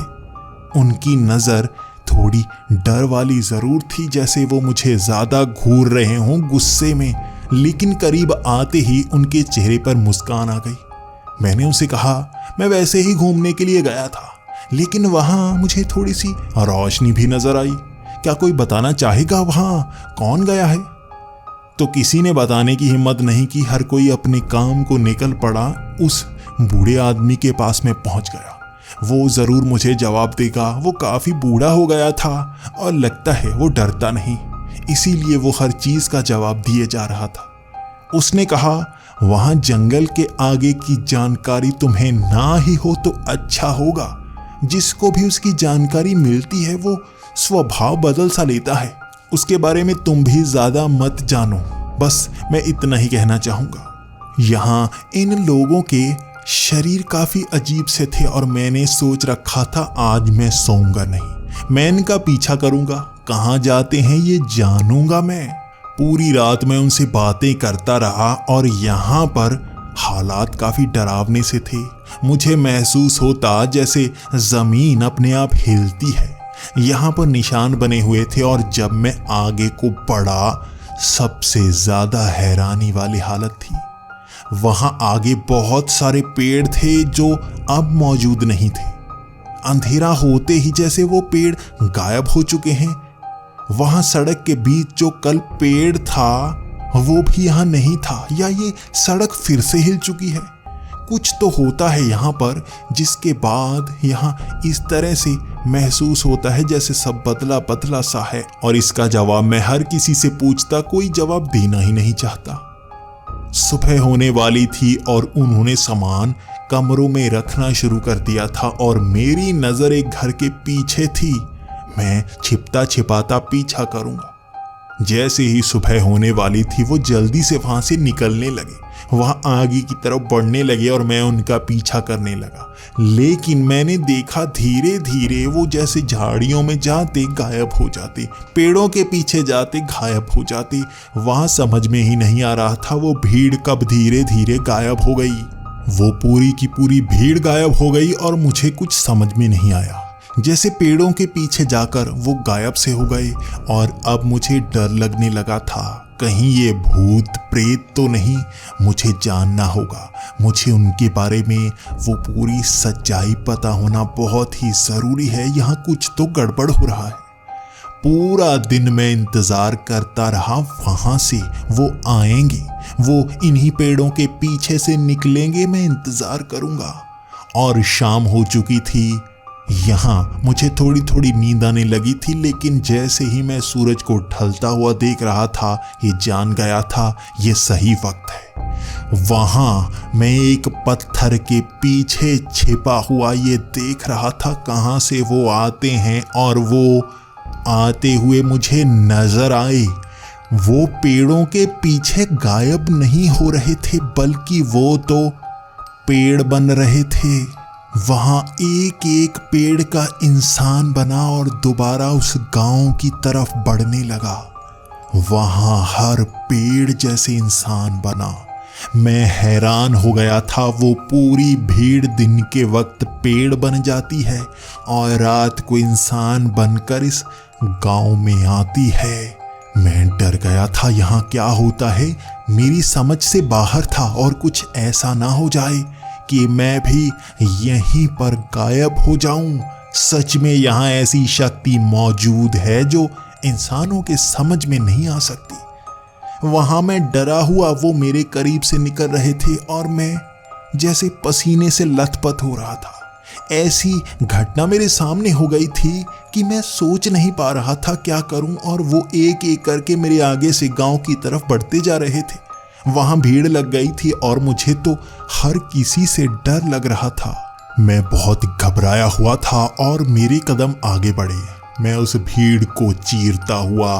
उनकी नजर थोड़ी डर वाली जरूर थी, जैसे वो मुझे ज्यादा घूर रहे हों गुस्से में। लेकिन करीब आते ही उनके चेहरे पर मुस्कान आ गई। मैंने उनसे कहा, मैं वैसे ही घूमने के लिए गया था, लेकिन वहां मुझे थोड़ी सी रोशनी भी नजर आई। क्या कोई बताना चाहेगा वहां कौन गया है? तो किसी ने बताने की हिम्मत नहीं की। हर कोई अपने काम को निकल पड़ा। उस बूढ़े आदमी के पास में पहुंच गया। वो जरूर मुझे जवाब देगा। वो काफी बूढ़ा हो गया था और लगता है वो डरता नहीं, इसीलिए वो हर चीज का जवाब दिए जा रहा था। उसने कहा, वहां जंगल के आगे की जानकारी तुम्हें ना ही हो तो अच्छा होगा। जिसको भी उसकी जानकारी मिलती है वो स्वभाव बदल सा लेता है। उसके बारे में तुम भी ज्यादा मत जानो। बस मैं इतना ही कहना चाहूंगा। यहाँ इन लोगों के शरीर काफी अजीब से थे और मैंने सोच रखा था आज मैं सोऊंगा नहीं, मैं इनका पीछा करूंगा। कहाँ जाते हैं ये जानूंगा मैं। पूरी रात मैं उनसे बातें करता रहा और यहाँ पर हालात काफी डरावने से थे। मुझे महसूस होता जैसे जमीन अपने आप हिलती है। यहाँ पर निशान बने हुए थे और जब मैं आगे को बढ़ा, सबसे ज्यादा हैरानी वाली हालत थी। वहां आगे बहुत सारे पेड़ थे जो अब मौजूद नहीं थे। अंधेरा होते ही जैसे वो पेड़ गायब हो चुके हैं। वहां सड़क के बीच जो कल पेड़ था वो भी यहाँ नहीं था, या ये सड़क फिर से हिल चुकी है। कुछ तो होता है यहाँ पर, जिसके बाद यहाँ इस तरह से महसूस होता है जैसे सब बदला बदला सा है। और इसका जवाब मैं हर किसी से पूछता, कोई जवाब देना ही नहीं चाहता। सुबह होने वाली थी और उन्होंने सामान कमरों में रखना शुरू कर दिया था और मेरी नजर एक घर के पीछे थी। मैं छिपता छिपाता पीछा करूंगा। जैसे ही सुबह होने वाली थी वो जल्दी से वहां से निकलने लगे, वहां आगे की तरफ बढ़ने लगे और मैं उनका पीछा करने लगा। लेकिन मैंने देखा धीरे धीरे वो जैसे झाड़ियों में जाते गायब हो जाते, पेड़ों के पीछे जाते गायब हो जाते। वहां समझ में ही नहीं आ रहा था वो भीड़ कब धीरे धीरे गायब हो गई। वो पूरी की पूरी भीड़ गायब हो गई और मुझे कुछ समझ में नहीं आया। जैसे पेड़ों के पीछे जाकर वो गायब से हो गए और अब मुझे डर लगने लगा था, कहीं ये भूत प्रेत तो नहीं। मुझे जानना होगा, मुझे उनके बारे में वो पूरी सच्चाई पता होना बहुत ही ज़रूरी है। यहाँ कुछ तो गड़बड़ हो रहा है। पूरा दिन मैं इंतज़ार करता रहा, वहाँ से वो आएंगे, वो इन्हीं पेड़ों के पीछे से निकलेंगे, मैं इंतज़ार करूँगा। और शाम हो चुकी थी। यहाँ मुझे थोड़ी थोड़ी नींद आने लगी थी, लेकिन जैसे ही मैं सूरज को ढलता हुआ देख रहा था, ये जान गया था ये सही वक्त है। वहाँ मैं एक पत्थर के पीछे छिपा हुआ ये देख रहा था कहाँ से वो आते हैं, और वो आते हुए मुझे नजर आए। वो पेड़ों के पीछे गायब नहीं हो रहे थे, बल्कि वो तो पेड़ बन रहे थे। वहाँ एक एक पेड़ का इंसान बना और दोबारा उस गांव की तरफ बढ़ने लगा। वहाँ हर पेड़ जैसे इंसान बना। मैं हैरान हो गया था। वो पूरी भीड़ दिन के वक्त पेड़ बन जाती है और रात को इंसान बनकर इस गांव में आती है। मैं डर गया था, यहाँ क्या होता है, मेरी समझ से बाहर था। और कुछ ऐसा ना हो जाए कि मैं भी यहीं पर गायब हो जाऊं। सच में यहाँ ऐसी शक्ति मौजूद है जो इंसानों के समझ में नहीं आ सकती। वहां मैं डरा हुआ, वो मेरे करीब से निकल रहे थे और मैं जैसे पसीने से लथपथ हो रहा था। ऐसी घटना मेरे सामने हो गई थी कि मैं सोच नहीं पा रहा था क्या करूं, और वो एक एक करके मेरे आगे से गांव की तरफ बढ़ते जा रहे थे। वहां भीड़ लग गई थी और मुझे तो हर किसी से डर लग रहा था। मैं बहुत घबराया हुआ था और मेरे कदम आगे बढ़े। मैं उस भीड़ को चीरता हुआ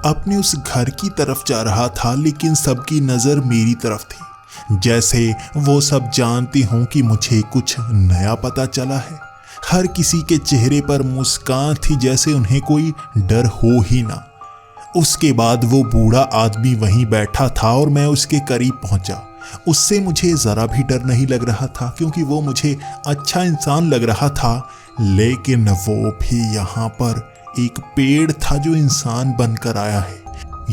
अपने उस घर की तरफ जा रहा था, लेकिन सबकी नज़र मेरी तरफ थी, जैसे वो सब जानते हों कि मुझे कुछ नया पता चला है। हर किसी के चेहरे पर मुस्कान थी, जैसे उन्हें कोई डर हो ही ना। उसके बाद वो बूढ़ा आदमी वहीं बैठा था और मैं उसके करीब पहुंचा। उससे मुझे ज़रा भी डर नहीं लग रहा था, क्योंकि वो मुझे अच्छा इंसान लग रहा था। लेकिन वो भी यहाँ पर एक पेड़ था जो इंसान बनकर आया है।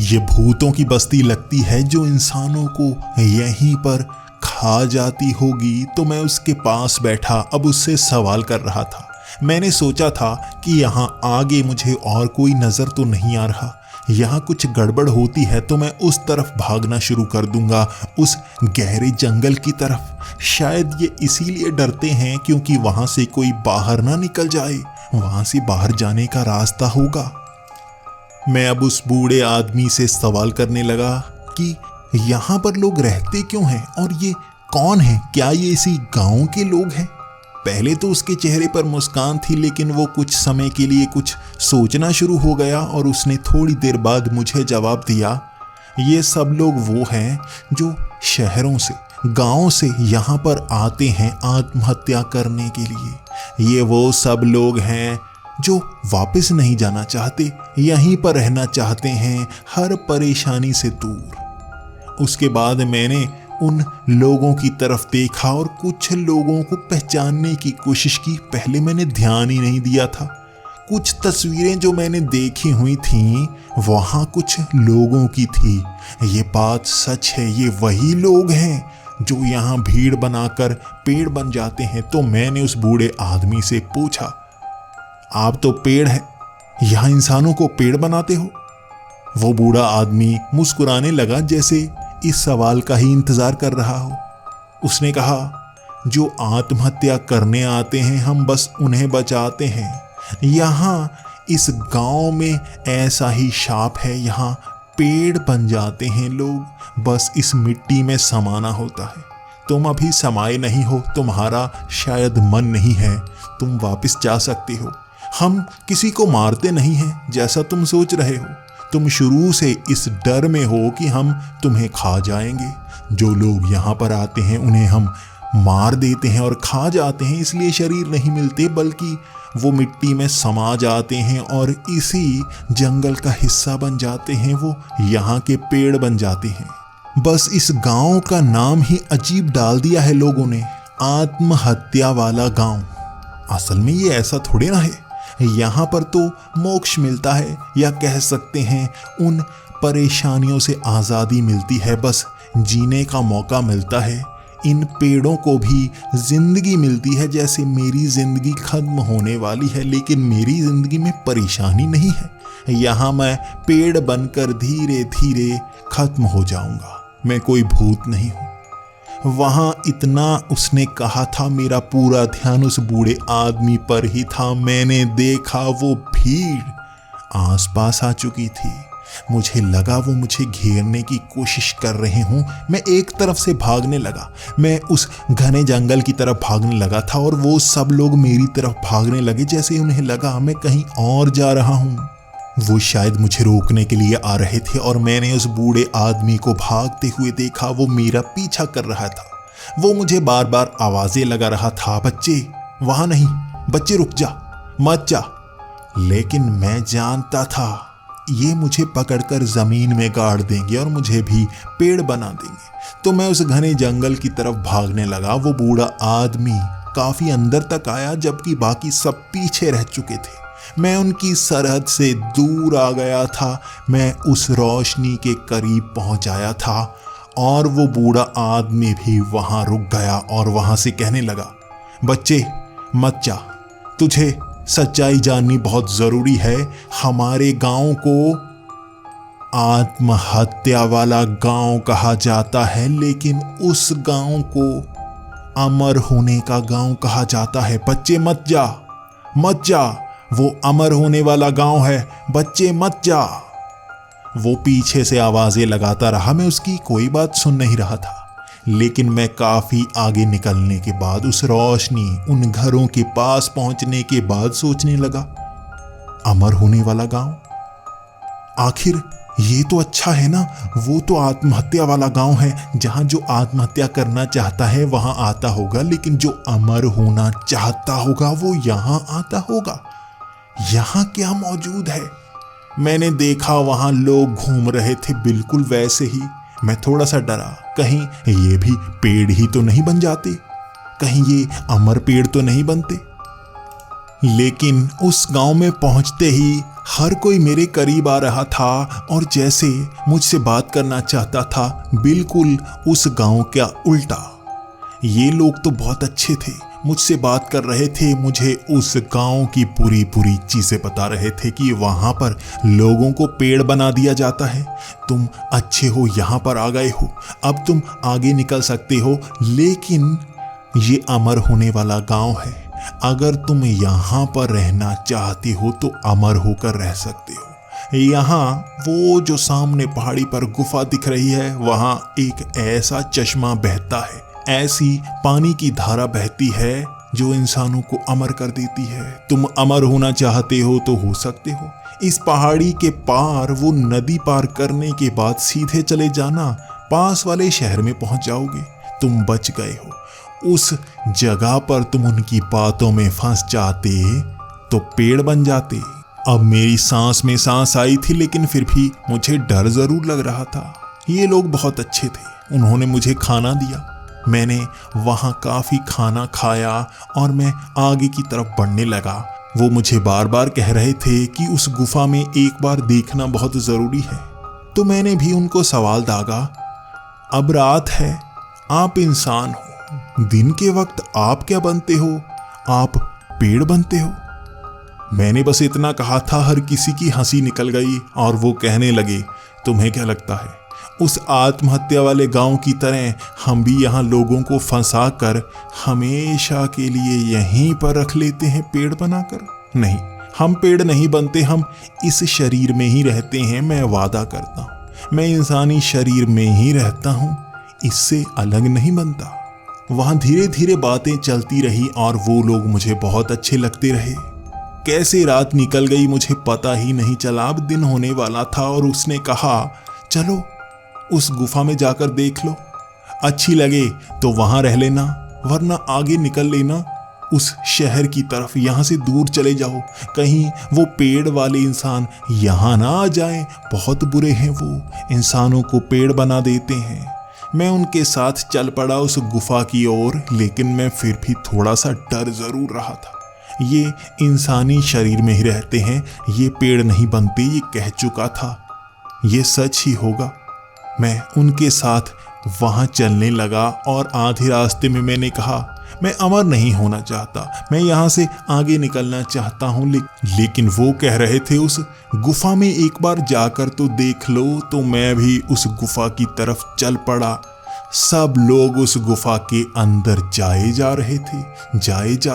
ये भूतों की बस्ती लगती है जो इंसानों को यहीं पर खा जाती होगी। तो मैं उसके पास बैठा, अब उससे सवाल कर रहा था। मैंने सोचा था कि यहाँ आगे मुझे और कोई नज़र तो नहीं आ रहा। यहाँ कुछ गड़बड़ होती है तो मैं उस तरफ भागना शुरू कर दूंगा, उस गहरे जंगल की तरफ। शायद ये इसीलिए डरते हैं क्योंकि वहाँ से कोई बाहर ना निकल जाए, वहाँ से बाहर जाने का रास्ता होगा। मैं अब उस बूढ़े आदमी से सवाल करने लगा कि यहाँ पर लोग रहते क्यों हैं और ये कौन है, क्या ये इसी गांव के लोग हैं? पहले तो उसके चेहरे पर मुस्कान थी, लेकिन वो कुछ समय के लिए कुछ सोचना शुरू हो गया और उसने थोड़ी देर बाद मुझे जवाब दिया, ये सब लोग वो हैं जो शहरों से, गांव से यहाँ पर आते हैं आत्महत्या करने के लिए। ये वो सब लोग हैं जो वापस नहीं जाना चाहते, यहीं पर रहना चाहते हैं, हर परेशानी से दूर। उसके बाद मैंने उन लोगों की तरफ देखा और कुछ लोगों को पहचानने की कोशिश की। पहले मैंने ध्यान ही नहीं दिया था। कुछ तस्वीरें जो मैंने देखी हुई थीं, वहाँ कुछ लोगों की थी। ये बात सच है, ये वही लोग हैं जो यहाँ भीड़ बनाकर पेड़ बन जाते हैं। तो मैंने उस बूढ़े आदमी से पूछा, आप तो पेड़ हैं, यहाँ इंसानों को पेड़ बनाते हो? वो बूढ़ा आदमी मुस्कुराने लगा, जैसे इस सवाल का ही इंतजार कर रहा हो। उसने कहा, जो आत्महत्या करने आते हैं हम बस उन्हें बचाते हैं। यहाँ इस गांव में ऐसा ही शाप है, यहाँ पेड़ बन जाते हैं लोग, बस इस मिट्टी में समाना होता है। तुम अभी समाये नहीं हो, तुम्हारा शायद मन नहीं है, तुम वापस जा सकते हो। हम किसी को मारते नहीं हैं जैसा तुम सोच रहे हो। तुम शुरू से इस डर में हो कि हम तुम्हें खा जाएंगे। जो लोग यहाँ पर आते हैं उन्हें हम मार देते हैं और खा जाते हैं, इसलिए शरीर नहीं मिलते, बल्कि वो मिट्टी में समा जाते हैं और इसी जंगल का हिस्सा बन जाते हैं। वो यहाँ के पेड़ बन जाते हैं। बस इस गांव का नाम ही अजीब डाल दिया है लोगों ने, आत्महत्या वाला गांव। असल में ये ऐसा थोड़े ना है। यहाँ पर तो मोक्ष मिलता है, या कह सकते हैं उन परेशानियों से आज़ादी मिलती है, बस जीने का मौका मिलता है। इन पेड़ों को भी जिंदगी मिलती है, जैसे मेरी जिंदगी खत्म होने वाली है, लेकिन मेरी जिंदगी में परेशानी नहीं है। यहाँ मैं पेड़ बनकर धीरे धीरे खत्म हो जाऊंगा, मैं कोई भूत नहीं हूँ। वहाँ इतना उसने कहा था, मेरा पूरा ध्यान उस बूढ़े आदमी पर ही था। मैंने देखा वो भीड़ आसपास आ चुकी थी। मुझे लगा वो मुझे घेरने की कोशिश कर रहे हों। मैं एक तरफ से भागने लगा, मैं उस घने जंगल की तरफ भागने लगा था, और वो सब लोग मेरी तरफ भागने लगे, जैसे उन्हें लगा मैं कहीं और जा रहा हूँ। वो शायद मुझे रोकने के लिए आ रहे थे, और मैंने उस बूढ़े आदमी को भागते हुए देखा। वो मेरा पीछा कर रहा था। वो मुझे बार बार आवाजें लगा रहा था, बच्चे वहां नहीं, बच्चे रुक जा, मत जा। लेकिन मैं जानता था ये मुझे पकड़कर जमीन में गाड़ देंगे और मुझे भी पेड़ बना देंगे। तो मैं उस घने जंगल की तरफ भागने लगा। वो बूढ़ा आदमी काफी अंदर तक आया, जबकि बाकी सब पीछे रह चुके थे। मैं उनकी सरहद से दूर आ गया था। मैं उस रोशनी के करीब पहुंच आया था, और वो बूढ़ा आदमी भी वहां रुक गया और वहां से कहने लगा, बच्चे मत जा, तुझे सच्चाई जाननी बहुत जरूरी है। हमारे गांव को आत्महत्या वाला गांव कहा जाता है, लेकिन उस गांव को अमर होने का गांव कहा जाता है। बच्चे मत जा, मत जा, वो अमर होने वाला गांव है, बच्चे मत जा। वो पीछे से आवाजें लगाता रहा। मैं उसकी कोई बात सुन नहीं रहा था, लेकिन मैं काफी आगे निकलने के बाद, उस रोशनी, उन घरों के पास पहुंचने के बाद सोचने लगा, अमर होने वाला गांव, आखिर ये तो अच्छा है ना। वो तो आत्महत्या वाला गांव है, जहां जो आत्महत्या करना चाहता है वहां आता होगा, लेकिन जो अमर होना चाहता होगा वो यहां आता होगा। यहां क्या मौजूद है? मैंने देखा वहां लोग घूम रहे थे बिल्कुल वैसे ही। मैं थोड़ा सा डरा, कहीं ये भी पेड़ ही तो नहीं बन जाते, कहीं ये अमर पेड़ तो नहीं बनते। लेकिन उस गांव में पहुंचते ही हर कोई मेरे करीब आ रहा था और जैसे मुझसे बात करना चाहता था, बिल्कुल उस गांव का उल्टा। ये लोग तो बहुत अच्छे थे, मुझसे बात कर रहे थे, मुझे उस गांव की पूरी पूरी चीजें बता रहे थे कि वहां पर लोगों को पेड़ बना दिया जाता है। तुम अच्छे हो, यहां पर आ गए हो, अब तुम आगे निकल सकते हो, लेकिन ये अमर होने वाला गांव है। अगर तुम यहां पर रहना चाहते हो तो अमर होकर रह सकते हो। यहाँ वो जो सामने पहाड़ी पर गुफा दिख रही है, वहां एक ऐसा चश्मा बहता है, ऐसी पानी की धारा बहती है जो इंसानों को अमर कर देती है। तुम अमर होना चाहते हो तो हो सकते हो। इस पहाड़ी के पार वो नदी पार करने के बाद सीधे चले जाना, पास वाले शहर में पहुंच जाओगे। तुम बच गए हो। उस जगह पर तुम उनकी बातों में फंस जाते तो पेड़ बन जाते। अब मेरी सांस में सांस आई थी, लेकिन फिर भी मुझे डर जरूर लग रहा था। ये लोग बहुत अच्छे थे, उन्होंने मुझे खाना दिया। मैंने वहाँ काफ़ी खाना खाया और मैं आगे की तरफ बढ़ने लगा। वो मुझे बार बार कह रहे थे कि उस गुफा में एक बार देखना बहुत ज़रूरी है। तो मैंने भी उनको सवाल दागा, अब रात है, आप इंसान हो, दिन के वक्त आप क्या बनते हो? आप पेड़ बनते हो। मैंने बस इतना कहा था, हर किसी की हंसी निकल गई और वो कहने लगे, तुम्हें क्या लगता है उस आत्महत्या वाले गांव की तरह हम भी यहाँ लोगों को फंसा कर हमेशा के लिए यहीं पर रख लेते हैं पेड़ बनाकर? नहीं, हम पेड़ नहीं बनते, हम इस शरीर में ही रहते हैं। मैं वादा करता हूँ, मैं इंसानी शरीर में ही रहता हूँ, इससे अलग नहीं बनता। वहाँ धीरे धीरे बातें चलती रही और वो लोग मुझे बहुत अच्छे लगते रहे। कैसे रात निकल गई मुझे पता ही नहीं चला। अब दिन होने वाला था और उसने कहा, चलो उस गुफा में जाकर देख लो, अच्छी लगे तो वहां रह लेना, वरना आगे निकल लेना। उस शहर की तरफ, यहाँ से दूर चले जाओ, कहीं वो पेड़ वाले इंसान यहाँ ना आ जाएं। बहुत बुरे हैं वो, इंसानों को पेड़ बना देते हैं। मैं उनके साथ चल पड़ा उस गुफा की ओर, लेकिन मैं फिर भी थोड़ा सा डर जरूर रहा था। ये इंसानी शरीर में ही रहते हैं, ये पेड़ नहीं बनते, ये कह चुका था। ये सच ही होगा। मैं उनके साथ वहां चलने लगा और आधे रास्ते में मैंने कहा, मैं अमर नहीं होना चाहता, मैं यहाँ से आगे निकलना चाहता हूँ। लेकिन वो कह रहे थे, उस गुफा में एक बार जाकर तो देख लो। तो मैं भी उस गुफा की तरफ चल पड़ा। सब लोग उस गुफा के अंदर जाए जा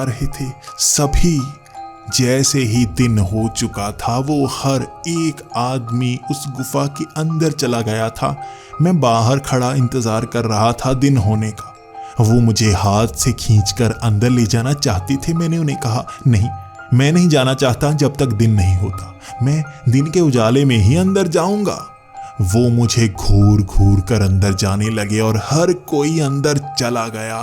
रहे थे। सभी, जैसे ही दिन हो चुका था, वो हर एक आदमी उस गुफा के अंदर चला गया था। मैं बाहर खड़ा इंतजार कर रहा था दिन होने का। वो मुझे हाथ से खींचकर अंदर ले जाना चाहते थे। मैंने उन्हें कहा, नहीं, मैं नहीं जाना चाहता जब तक दिन नहीं होता, मैं दिन के उजाले में ही अंदर जाऊंगा। वो मुझे घूर घूर कर अंदर जाने लगे और हर कोई अंदर चला गया।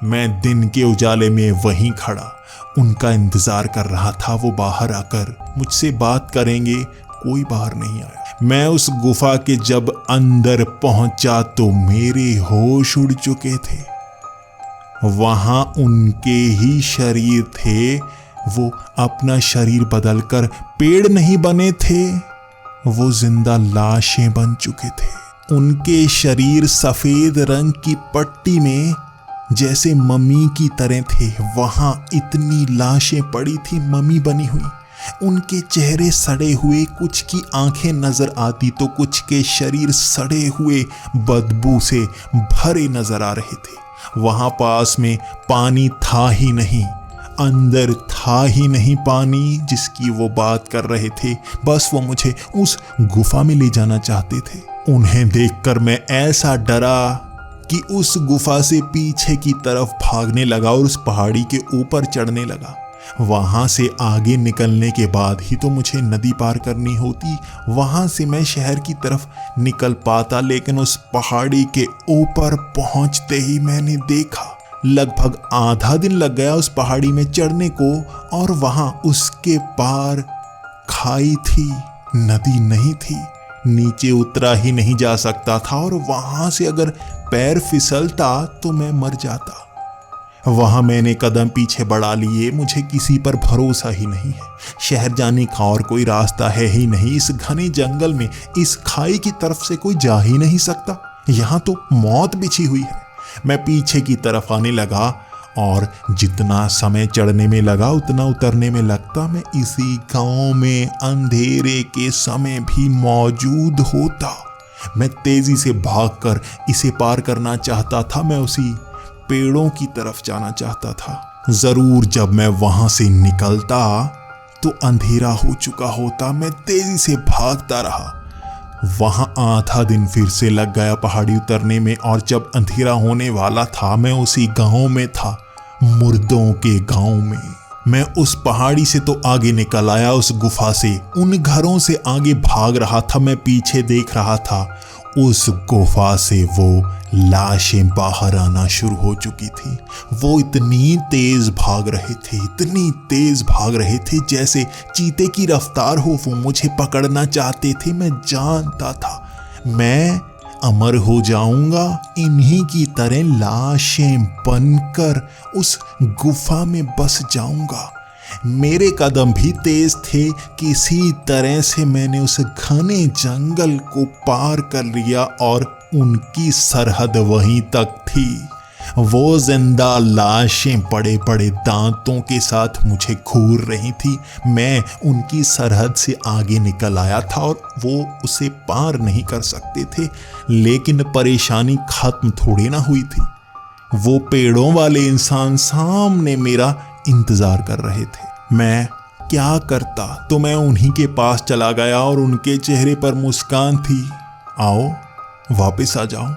मैं दिन के उजाले में वहीं खड़ा उनका इंतजार कर रहा था। वो बाहर आकर मुझसे बात करेंगे, कोई बाहर नहीं आया। मैं उस गुफा के जब अंदर पहुंचा तो मेरे होश उड़ चुके थे। वहां उनके ही शरीर थे। वो अपना शरीर बदलकर पेड़ नहीं बने थे, वो जिंदा लाशें बन चुके थे। उनके शरीर सफेद रंग की पट्टी में जैसे मम्मी की तरह थे। वहां इतनी लाशें पड़ी थी मम्मी बनी हुई। उनके चेहरे सड़े हुए, कुछ की आंखें नजर आती तो कुछ के शरीर सड़े हुए बदबू से भरे नजर आ रहे थे। वहां पास में पानी था ही नहीं, अंदर था ही नहीं पानी जिसकी वो बात कर रहे थे। बस वो मुझे उस गुफा में ले जाना चाहते थे। उन्हें देखकर मैं ऐसा डरा कि उस गुफा से पीछे की तरफ भागने लगा और उस पहाड़ी के ऊपर चढ़ने लगा। वहां से आगे निकलने के बाद ही तो मुझे नदी पार करनी होती, वहां से मैं शहर की तरफ निकल पाता। लेकिन उस पहाड़ी के ऊपर पहुंचते ही मैंने देखा, लगभग आधा दिन लग गया उस पहाड़ी में चढ़ने को, और वहां उसके पार खाई थी, नदी नहीं थी। नीचे उतरा ही नहीं जा सकता था और वहां से अगर पैर फिसलता तो मैं मर जाता। वहां मैंने कदम पीछे बढ़ा लिए। मुझे किसी पर भरोसा ही नहीं है। शहर जाने का और कोई रास्ता है ही नहीं। इस घने जंगल में इस खाई की तरफ से कोई जा ही नहीं सकता। यहां तो मौत बिछी हुई है। मैं पीछे की तरफ आने लगा और जितना समय चढ़ने में लगा उतना उतरने में लगता। मैं इसी गांव में अंधेरे के समय भी मौजूद होता। मैं तेजी से भागकर इसे पार करना चाहता था। मैं उसी पेड़ों की तरफ जाना चाहता था। जरूर जब मैं वहां से निकलता तो अंधेरा हो चुका होता। मैं तेजी से भागता रहा। वहां आधा दिन फिर से लग गया पहाड़ी उतरने में, और जब अंधेरा होने वाला था मैं उसी गांव में था, मुर्दों के गांव में। मैं उस पहाड़ी से तो आगे निकल आया, उस गुफा से, उन घरों से आगे भाग रहा था। मैं पीछे देख रहा था, उस गुफा से वो लाशें बाहर आना शुरू हो चुकी थी। वो इतनी तेज भाग रहे थे, इतनी तेज भाग रहे थे जैसे चीते की रफ्तार हो। वो मुझे पकड़ना चाहते थे। मैं जानता था मैं अमर हो जाऊंगा, इन्हीं की तरह लाशें बनकर उस गुफा में बस जाऊंगा। मेरे कदम भी तेज थे। किसी तरह से मैंने उस घने जंगल को पार कर लिया और उनकी सरहद वहीं तक थी। वो जिंदा लाशें बड़े बड़े दांतों के साथ मुझे घूर रही थी। मैं उनकी सरहद से आगे निकल आया था और वो उसे पार नहीं कर सकते थे। लेकिन परेशानी खत्म थोड़ी ना हुई थी। वो पेड़ों वाले इंसान सामने मेरा इंतजार कर रहे थे। मैं क्या करता, तो मैं उन्हीं के पास चला गया और उनके चेहरे पर मुस्कान थी। आओ वापस आ जाओ।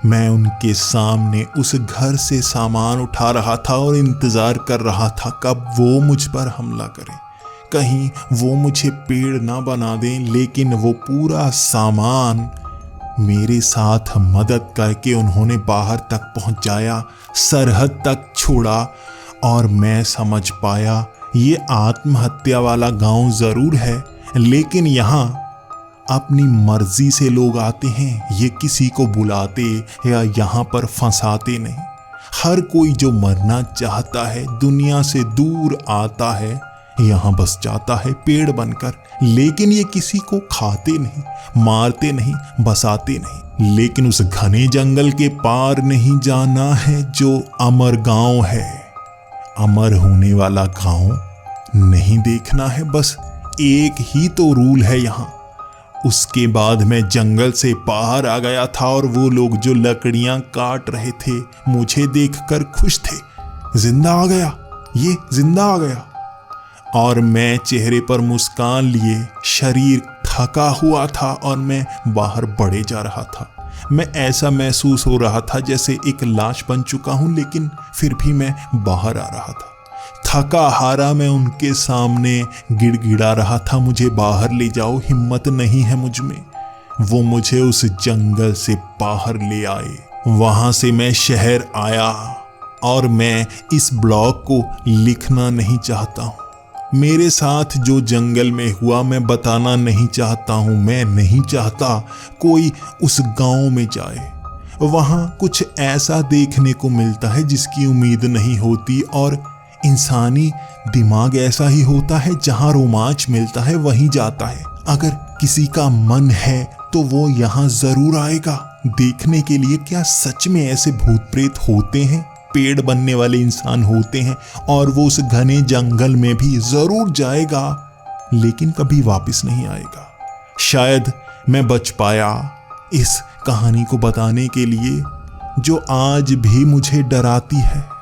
मैं उनके सामने उस घर से सामान उठा रहा था और इंतजार कर रहा था कब वो मुझ पर हमला करें। कहीं वो मुझे पेड़ ना बना दें। लेकिन वो पूरा सामान मेरे साथ मदद करके उन्होंने बाहर तक पहुंचाया, सरहद तक छोड़ा और मैं समझ पाया ये आत्महत्या वाला गांव जरूर है, लेकिन यहाँ अपनी मर्जी से लोग आते हैं। ये किसी को बुलाते या यहाँ पर फंसाते नहीं। हर कोई जो मरना चाहता है दुनिया से दूर आता है, यहाँ बस जाता है पेड़ बनकर। लेकिन ये किसी को खाते नहीं, मारते नहीं, बसाते नहीं। लेकिन उस घने जंगल के पार नहीं जाना है जो अमर गांव है। अमर होने वाला गांव नहीं देखना है, बस एक ही तो रूल है यहाँ। उसके बाद मैं जंगल से बाहर आ गया था और वो लोग जो लकड़ियां काट रहे थे मुझे देखकर खुश थे। जिंदा आ गया, ये जिंदा आ गया। और मैं चेहरे पर मुस्कान लिए, शरीर थका हुआ था और मैं बाहर बढ़े जा रहा था। मैं ऐसा महसूस हो रहा था जैसे एक लाश बन चुका हूं, लेकिन फिर भी मैं बाहर आ रहा था। थका हारा मैं उनके सामने गिड़गिड़ा रहा था, मुझे बाहर ले जाओ, हिम्मत नहीं है मुझ में। वो मुझे उस जंगल से बाहर ले आए। वहां से मैं शहर आया और मैं इस ब्लॉग को लिखना नहीं चाहता हूं। मेरे साथ जो जंगल में हुआ मैं बताना नहीं चाहता हूं। मैं नहीं चाहता कोई उस गांव में जाए। वहां कुछ ऐसा देखने को मिलता है जिसकी उम्मीद नहीं होती, और इंसानी दिमाग ऐसा ही होता है, जहां रोमांच मिलता है वहीं जाता है। अगर किसी का मन है तो वो यहाँ जरूर आएगा देखने के लिए क्या सच में ऐसे भूत प्रेत होते हैं, पेड़ बनने वाले इंसान होते हैं, और वो उस घने जंगल में भी जरूर जाएगा, लेकिन कभी वापस नहीं आएगा। शायद मैं बच पाया इस कहानी को बताने के लिए, जो आज भी मुझे डराती है।